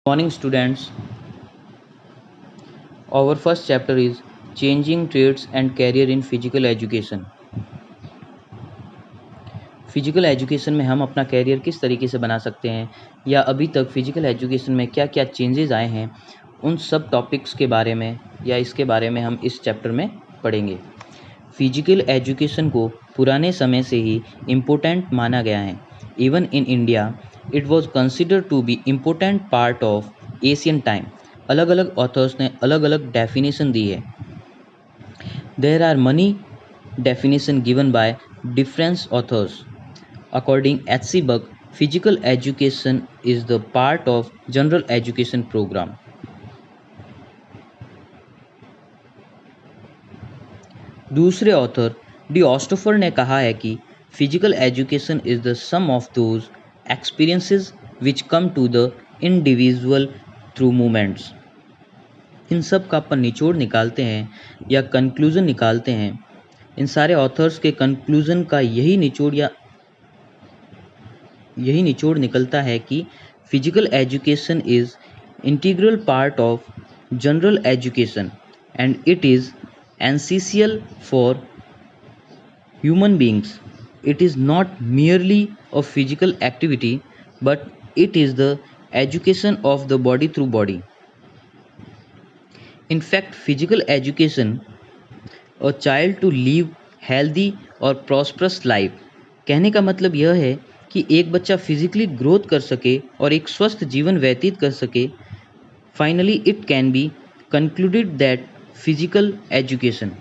Morning students, our first chapter is Changing Traits and Career in Physical Education. Physical education में हम अपना career किस तरीके से बना सकते हैं या अभी तक फिजिकल एजुकेशन में क्या क्या चेंजेस आए हैं, उन सब टॉपिक्स के बारे में या इसके बारे में हम इस चैप्टर में पढ़ेंगे। फिजिकल एजुकेशन को पुराने समय से ही इम्पोर्टेंट माना गया है। Even in India it was consider to be important part of Asian time. अलग अलग ऑथर्स ने अलग अलग डेफिनेशन दी है। There are many definition given by different authors. According H.C. Buck, physical education is the part of general education program. दूसरे author D ऑस्टोफर ने कहा है कि physical education is the sum of those experiences which come to the individual through movements. इन सब का अपन निचोड़ निकालते हैं या कंक्लूजन निकालते हैं। इन सारे ऑथर्स के कंक्लूजन का यही निचोड़ निकलता है कि physical education is integral part of general education and it is essential for human beings. It is not merely a physical activity but it is the education of the body through body. In fact physical education a child to live healthy और prosperous life. कहने का मतलब यह है कि एक बच्चा physically growth कर सके और एक स्वस्थ जीवन व्यतीत कर सके। Finally it can be concluded that physical education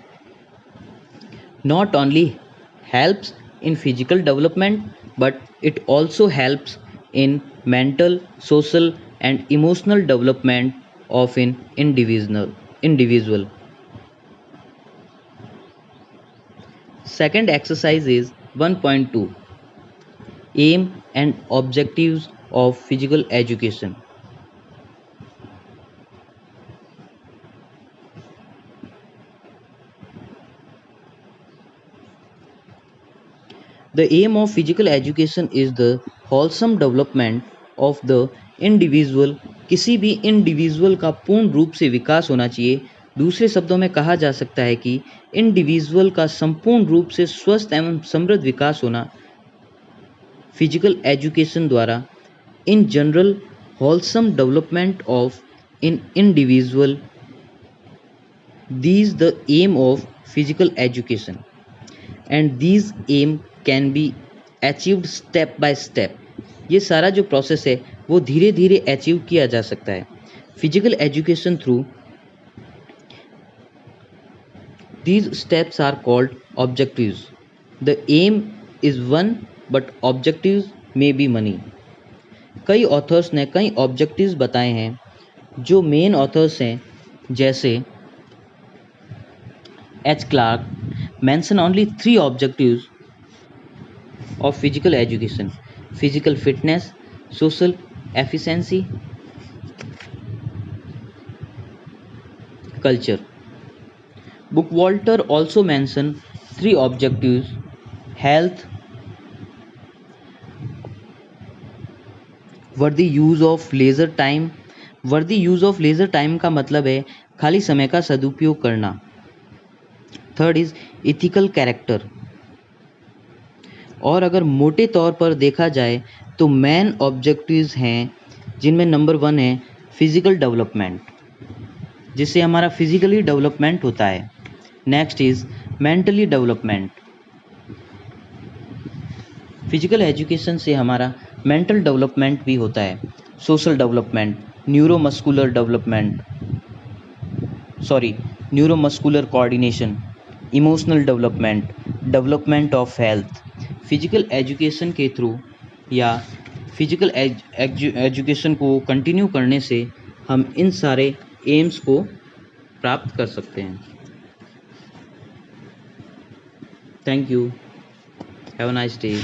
not only helps in physical development but it also helps in mental, social and emotional development of in individual. Second exercise is 1.2 Aim and Objectives of Physical Education. The aim of physical education is the wholesome development of the individual. किसी भी individual का पूर्ण रूप से विकास होना चाहिए। दूसरे शब्दों में कहा जा सकता है कि इंडिविजुअल का संपूर्ण रूप से स्वस्थ एवं समृद्ध विकास होना फिजिकल एजुकेशन द्वारा। In general wholesome development of in individual, these the aim of physical education and these aim can be achieved step by step. ये सारा जो प्रोसेस है वो धीरे धीरे अचीव किया जा सकता है। Physical education through these steps are called objectives. The aim is one but objectives may be many. कई ऑथर्स ने कई ऑब्जेक्टिव्स बताए हैं। जो मेन ऑथर्स हैं जैसे H Clarke mention only 3 objectives of physical education: physical fitness, social efficiency, culture. Bookwalter also mentioned 3 objectives: health, worthy use of leisure time. वर्दी use of leisure time का मतलब है खाली समय का सदुपयोग करना। Third is ethical character. और अगर मोटे तौर पर देखा जाए तो मेन ऑब्जेक्टिव्स हैं जिनमें नंबर 1 है फिजिकल डेवलपमेंट, जिससे हमारा फिजिकली डेवलपमेंट होता है। Next is mentally development. Physical education से हमारा मेंटल डेवलपमेंट भी होता है। Social development, neuromuscular coordination, emotional development, development of health. Physical education के थ्रू या फिजिकल एजुकेशन को कंटिन्यू करने से हम इन सारे एम्स को प्राप्त कर सकते हैं। Thank you, have a nice day.